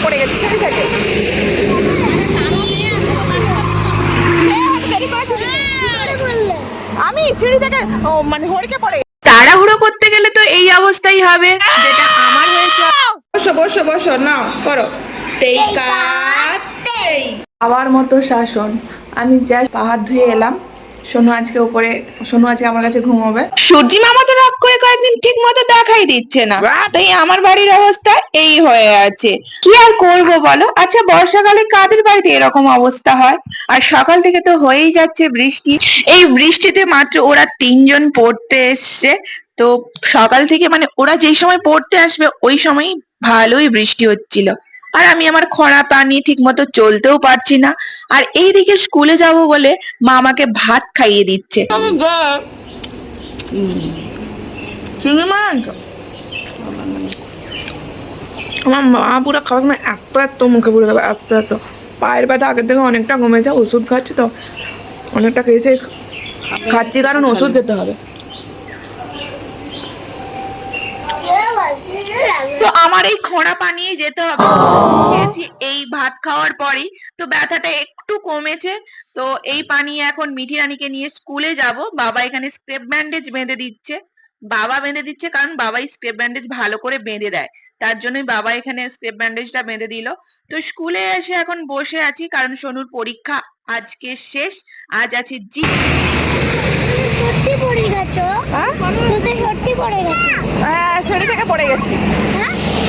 পড়ে গেছি সিঁড়ি থেকে। আমি সিঁড়ি থেকে মানে হড়কে পড়ে। তাড়াহুড়ো করতে গেলে তো এই অবস্থাই হবে, যেটা আমার হয়েছে। বসো বসো বসো, নাও করো। আবার মতো শাসন। আমি জাস্ট পা হাত ধুয়ে এলাম। সোনু আজকে আমার কাছে ঘুমোবে। সূর্যি মামা তো রাগ করে কয়েকদিন ঠিক মতো দেখাই দিচ্ছে না, তাই আমার বাড়ির অবস্থা এই হয়ে আছে। কি আর করবো বলো। আচ্ছা, বর্ষাকালে কাদের বাড়িতে এরকম অবস্থা হয়? আর সকাল থেকে তো হয়েই যাচ্ছে বৃষ্টি। এই বৃষ্টিতে মাত্র ওরা 3জন পড়তে এসছে। তো সকাল থেকে মানে ওরা যেই সময় পড়তে আসবে ওই সময় ভালোই বৃষ্টি হচ্ছিল। আর আমি আমার খরা পা নিয়ে ঠিক মতো চলতেও পারছি না। আর এইদিকে স্কুলে যাব বলে মা আমাকে ভাত খাইয়ে দিচ্ছে। চিংড়ি মাছ আমার মা পুরো খাওয়ার সময় এত মুখে পুরো দেবে, এত পায়ের ব্যথা আগের থেকে অনেকটা কমেছে। ওষুধ খাচ্ছি তো, অনেকটা খেয়েছে, খাচ্ছি কারণ ওষুধ খেতে হবে। তো আমার এই খোঁড়া পানিয়ে যেতে হবে এই ভাত খাওয়ার পরেই। তো ব্যথাটা একটু কমেছে। তো এই পানি এখন মিঠি রানীকে নিয়ে স্কুলে যাব। বাবা এখানে স্ক্রেপ ব্যান্ডেজ বেঁধে দিচ্ছে। কারণ বাবাই স্ক্রেপ ব্যান্ডেজ ভালো করে বেঁধে দেয়, তার জন্যই বাবা এখানে স্ক্রেপ ব্যান্ডেজটা বেঁধে দিল। তো স্কুলে এসে এখন বসে আছি কারণ সোনুর পরীক্ষা আজকে শেষ। আজ আছে জি। সত্যি পড়ে গেছো? সত্যি পড়ে গেছো? হ্যাঁ, সিঁড়ি থেকে পড়ে গেছি।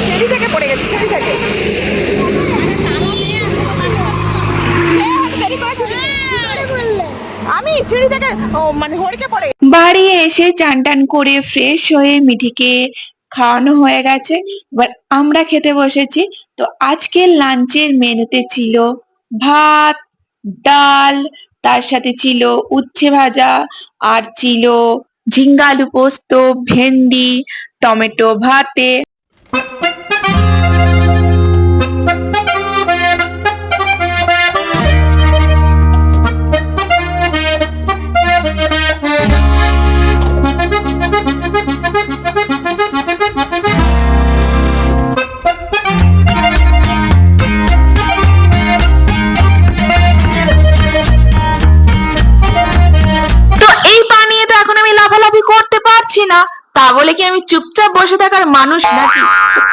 সিঁড়ি থেকে পড়ে গেছি, সিঁড়ি থেকে। আমি সিঁড়ি থেকে মানে হড়কে পড়ে। বাড়ি এসে চান টান করে ফ্রেশ হয়ে মিঠিকে খাওয়ানো হয়ে গেছে। এবার আমরা খেতে বসেছি। তো আজকের লাঞ্চের মেনুতে ছিল ভাত, ডাল, তার সাথে ছিল উচ্ছে ভাজা, আর ছিল ঝিঙ্গা আলু পোস্ত, ভেন্ডি, টমেটো ভাতে। তো এই বানিয়ে তো এখন আমি লাফালাফি করতে পারছি না, তা বলে কি আমি চুপচাপ বসে থাকার মানুষ নাকি?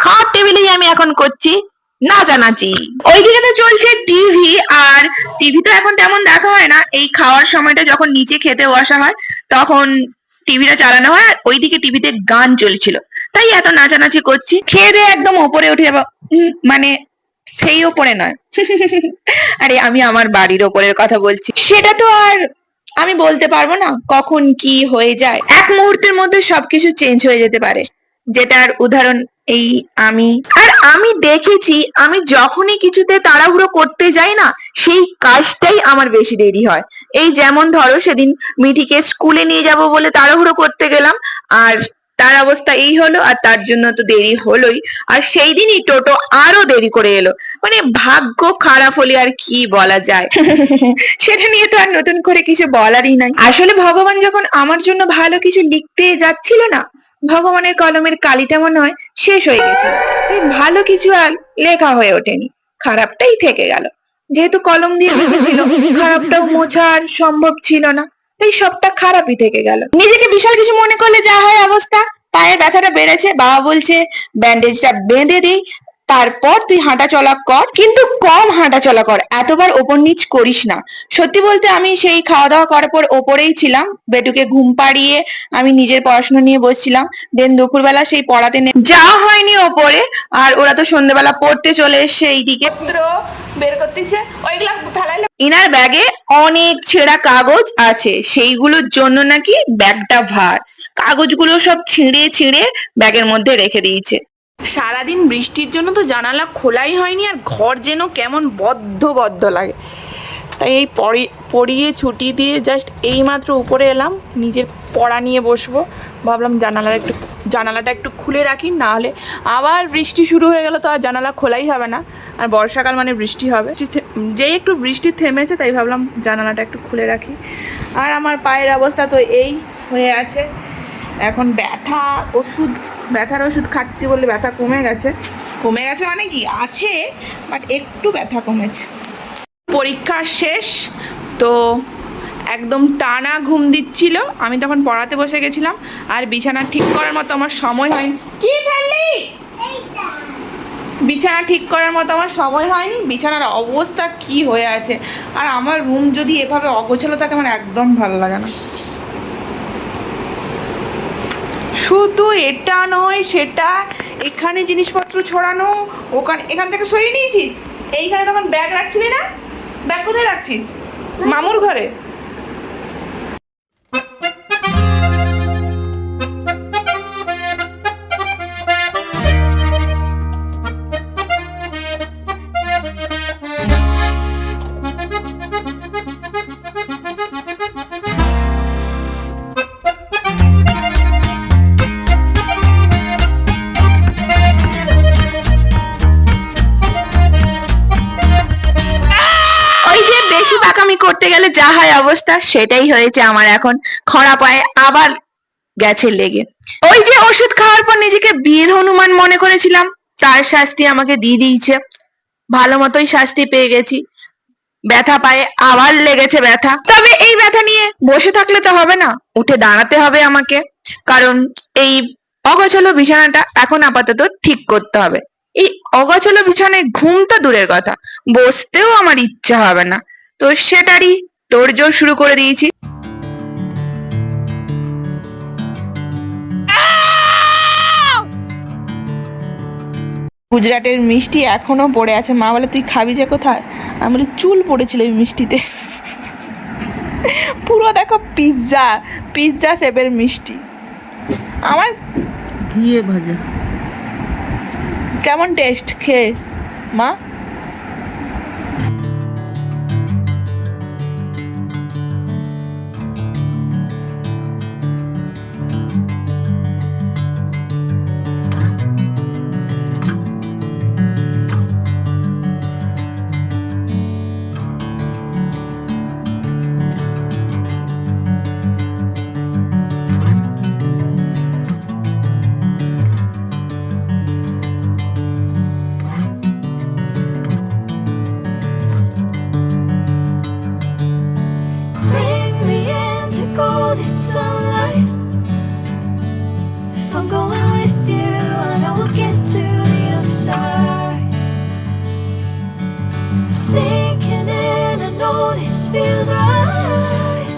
খাওয়ার টেবিলেই আমি এখন করছি নাচানাচি। ওইদিকে তো চলছে টিভি, আর টিভি তো এখন তেমন দেখা হয় না। এই খাওয়ার সময়টা যখন নিচে খেতে বসা হয় তখন টিভিটা চালানো হয়, আর ওইদিকে টিভিতে গান চলছিল, তাই এত নাচানাচি করছি। খেয়ে দিয়ে একদম ওপরে উঠে যাবো। মানে সেই ওপরে নয়। আরে আমি আমার বাড়ির ওপরের কথা বলছি। সেটা তো আর আমি বলতে পারবো না কখন কি হয়ে যায়। এক মুহূর্তের মধ্যে সবকিছু চেঞ্জ হয়ে যেতে পারে, যেটার উদাহরণ এই আমি। আর আমি দেখেছি আমি যখনই কিছুতে তাড়াহুড়ো করতে যাই না, সেই কাজটাই আমার বেশি দেরি হয়। এই যেমন ধরো সেদিন মিঠিকে স্কুলে নিয়ে যাব বলে তাড়াহুড়ো করতে গেলাম, আর তার অবস্থা এই হলো, আর তার জন্য তো দেরি হলোই। আর সেই দিনই টোটো আরো দেরি করে এলো। মানে ভাগ্য খারাপ হলে আর কি বলা যায়। সেটা নিয়ে তো আর নতুন করে কিছু বলারই নাই। আসলে ভগবান যখন আমার জন্য ভালো কিছু লিখতে যাচ্ছিল না, ভগবানের কলমের কালিটা মনে হয় শেষ হয়ে গেছিল, তাই ভালো কিছু আর লেখা হয়ে ওঠেনি, খারাপটাই থেকে গেল। যেহেতু কলম দিয়ে লিখেছিল, খারাপটাও মোছা আর সম্ভব ছিল না, তাই সবটা খারাপই থেকে গেল। নিজেকে বিশাল কিছু মনে করলে যা হয় অবস্থা। পায়ের ব্যথাটা বেড়েছে, বাবা বলছে ব্যান্ডেজটা বেঁধে দিই, তারপর তুই হাঁটা চলা কর, কিন্তু কম হাঁটা চলা কর, এতবার ওপর নিচ করিস না। সত্যি বলতে আমি সেই খাওয়া দাওয়া করার পর ওপরেই ছিলাম, বেটুকে ঘুম পাড়িয়ে আমি নিজের পড়াশোনা নিয়ে বসছিলাম। দেন দুপুরবেলা সেই পড়াতে যাওয়া হয়নি ওপরে। আর ওরা তো সন্ধ্যেবেলা পড়তে চলে এসছে এইদিকে। বের করতেছে, ওইগুলা ফেলাইলে। ইনার ব্যাগে অনেক ছেঁড়া কাগজ আছে, সেইগুলোর জন্য নাকি ব্যাগটা ভার। কাগজগুলো সব ছিঁড়ে ছিঁড়ে ব্যাগের মধ্যে রেখে দিয়েছে। সারাদিন বৃষ্টির জন্য তো জানালা খোলাই হয়নি, আর ঘর যেন কেমন বদ্ধ বদ্ধ লাগে। তাই এই পড়িয়ে ছুটি দিয়ে জাস্ট এইমাত্র উপরে এলাম, নিজের পড়া নিয়ে বসবো। ভাবলাম জানালাটা একটু খুলে রাখি, না হলে আবার বৃষ্টি শুরু হয়ে গেল তো আর জানালা খোলাই হবে না। আর বর্ষাকাল মানে বৃষ্টি হবে, যেই একটু বৃষ্টি থেমেছে তাই ভাবলাম জানালাটা একটু খুলে রাখি। আর আমার পায়ের অবস্থা তো এই হয়ে আছে। এখন ব্যথার ওষুধ খাচ্ছি বলে ব্যথা কমে গেছে। কমে গেছে মানে কি আছে, বাট একটু ব্যথা কমেছে। পরীক্ষা শেষ তো একদম টানা ঘুম দিচ্ছিল, আমি তখন পড়াতে বসে গেছিলাম, আর বিছানা ঠিক করার মতো আমার সময় হয়নি। কি ফেললি? বিছানা ঠিক করার মতো আমার সময় হয়নি। বিছানার অবস্থা কি হয়ে আছে, আর আমার রুম যদি এভাবে অগোছালো থাকে আমার একদম ভালো লাগে না। শুধু এটা নয় সেটা, এখানে জিনিসপত্র ছড়ানো, ওখানে, এখান থেকে সরিয়ে নিয়েছিস। এইখানে তখন ব্যাগ রাখছিলি না, ব্যাগ কোথায় রাখছিস? মামুর ঘরে। ওই যে বেশি পাকামি করতে গেলে যা হয় অবস্থা, সেটাই হয়েছে আমার এখন। খরা পায়ে আবার গেছে লেগে। ওই যে ওষুধ খাওয়ার পর নিজেকে বীর হনুমান মনে করেছিলাম, তার শাস্তি আমাকে দিয়ে দিয়েছে। ভালো মতোই শাস্তি পেয়ে গেছি। ব্যথা পায়ে আবার লেগেছে ব্যথা। তবে এই ব্যথা নিয়ে বসে থাকলে তো হবে না, উঠে দাঁড়াতে হবে আমাকে। কারণ এই অগোছালো বিছানাটা এখন আপাতত ঠিক করতে হবে। এই অগোছালো বিছানায় ঘুম তো দূরের কথা, বসতেও আমার ইচ্ছা হবে না। তো সেটারই তোড়জোড় শুরু করে দিয়েছি। গুজরাটের মিষ্টি এখনো পড়ে আছে। মা বলে তুই খাবি যে কোথায়? আমি বলি চুল পড়েছিল এই মিষ্টিতে। পুরো দেখো পিৎজা, পিৎজা শেপের মিষ্টি। আমার ঘিয়ে ভাজা। কেমন টেস্ট খেয়ে মা? Bring me into golden sunlight. If I'm going with you, I know we'll get to the other side. Sinking in, I know this feels right.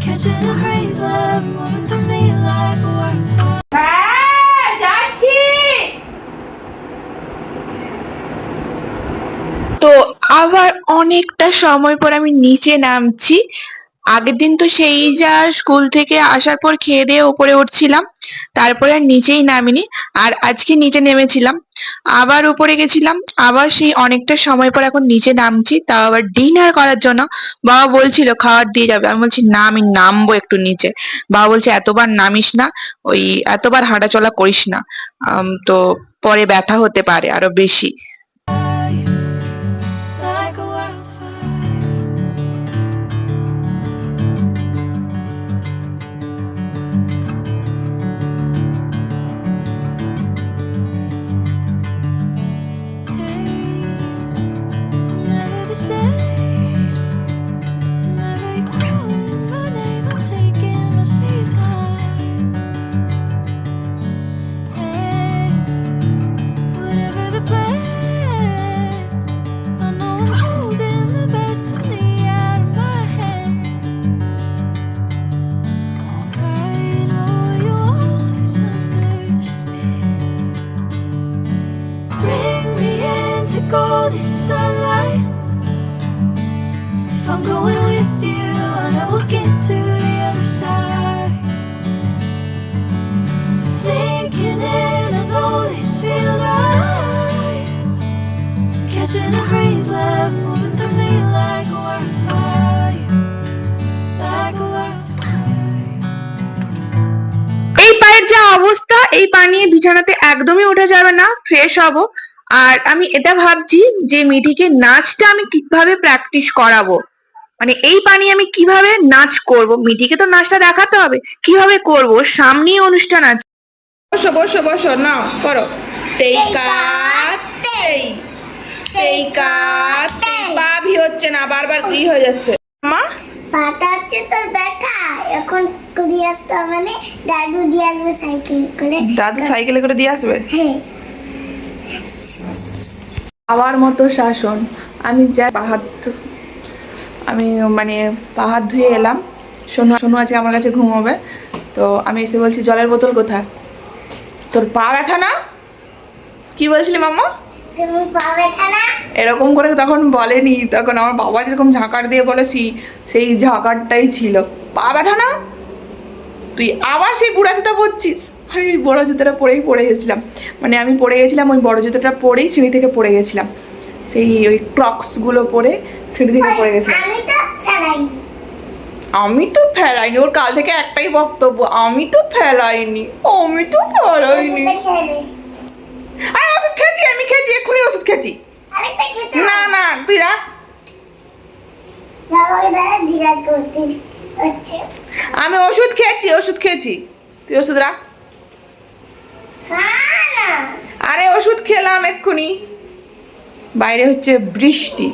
Catching a breeze, love moving through me like a wildfire. হ্যাঁ যাচ্ছি। তো আবার অনেকটা সময় পর আমি নিচে নামছি। আগের দিন তো সেই যা স্কুল থেকে আসার পর খেয়ে দিয়ে উপরে উঠছিলাম, তারপরে আর নিচেই নামিনি। আর আজকে নিচে নেমেছিলাম, আবার উপরে গেছিলাম, আবার সেই অনেকটা সময় পর এখন নিচে নামছি, তাও আবার ডিনার করার জন্য। বাবা বলছিল খাবার দিয়ে যাবে, আমি বলছি না আমি নামবো একটু নিচে। বাবা বলছে এতবার নামিস না, ওই এতবার হাঁটাচলা করিস না, তো পরে ব্যথা হতে পারে আরো বেশি। Like a wildfire. Hey, I'm never the same. Whenever you're calling my name, I'm taking my sweet time. Hey, whatever the plan, I know I'm holding the best of me out of my hand. I know you always understand. Bring me into golden sunlight. If I'm going with you, I know we'll get to the other side. Sinking in, I know this feels right. Catching a breeze, love moving through me like a wildfire. Like a wildfire. এই পায়ের যা অবস্থা, এই পা নিয়ে বিছানাতে একদমই ওঠা যাবে না, ফ্রেশ হব। আর আমি এটা ভাবছি যে মিঠিকে নাচটা আমি কিভাবে প্র্যাকটিস করাবো, মানে এই পা নিয়ে আমি কিভাবে নাচ করব। মিঠিকে তো নাচটা দেখাতে হবে, কিভাবে করব, সামনেই অনুষ্ঠান আছে। বসো বসো বসো, নাও করো। তেই কাতেই তেই কাতেই পাভি হচ্ছে না, বারবার কি হয়ে যাচ্ছে মা? পাটা হচ্ছে তোর ব্যথা, এখন দিয়ে আসতে মানে দাদু দিয়ে আসবে সাইকেল করে। দাদু সাইকেলে করে দিয়ে আসবে? হ্যাঁ, আবার মতো শাসন। আমি যা আমি মানে পা হাত ধুয়ে এলাম, সোনু আজকে আমার কাছে ঘুমোবে, তো আমি এসে বলছি জলের বোতল কোথায়? তোর পা ব্যথা না? কি বলছিলি মাম্মা? তুমি পা ব্যথা না? এরকম করে তখন বলেনি, তখন আমার বাবা যেরকম ঝাঁকার দিয়ে বলেছি সেই ঝাঁকারটাই ছিল। পা ব্যথা না? তুই আবার সেই বুড়া জুতা পরছিস? আমি ওই বড় জুতোটা পরে গেছিলাম, মানে আমি পরে গেছিলাম ওই বড় জুতোটা পরেই সিঁড়ি থেকে পড়ে গেছিলাম, সেই ওই ক্রক্সগুলো পরে সিঁড়ি থেকে পড়ে গেছিলাম। আমি তো ফেলাইনি, ওর কাল থেকে একটাই বক্তব্য, আমি তো ফেলাইনি। আরে ওষুধ খেয়েছি, আমি খেয়েছি, এক্ষুনি ওষুধ খেয়েছি। আরেকটা খেতে না না তুই রাখ। বাবাকে দাদা জিজ্ঞাসা করতে হচ্ছে। আমি ওষুধ খেয়েছি, তুই ওষুধ রাখ। না আরে ওষুধ খেলাম এক্ষুনি। বাইরে হচ্ছে বৃষ্টি।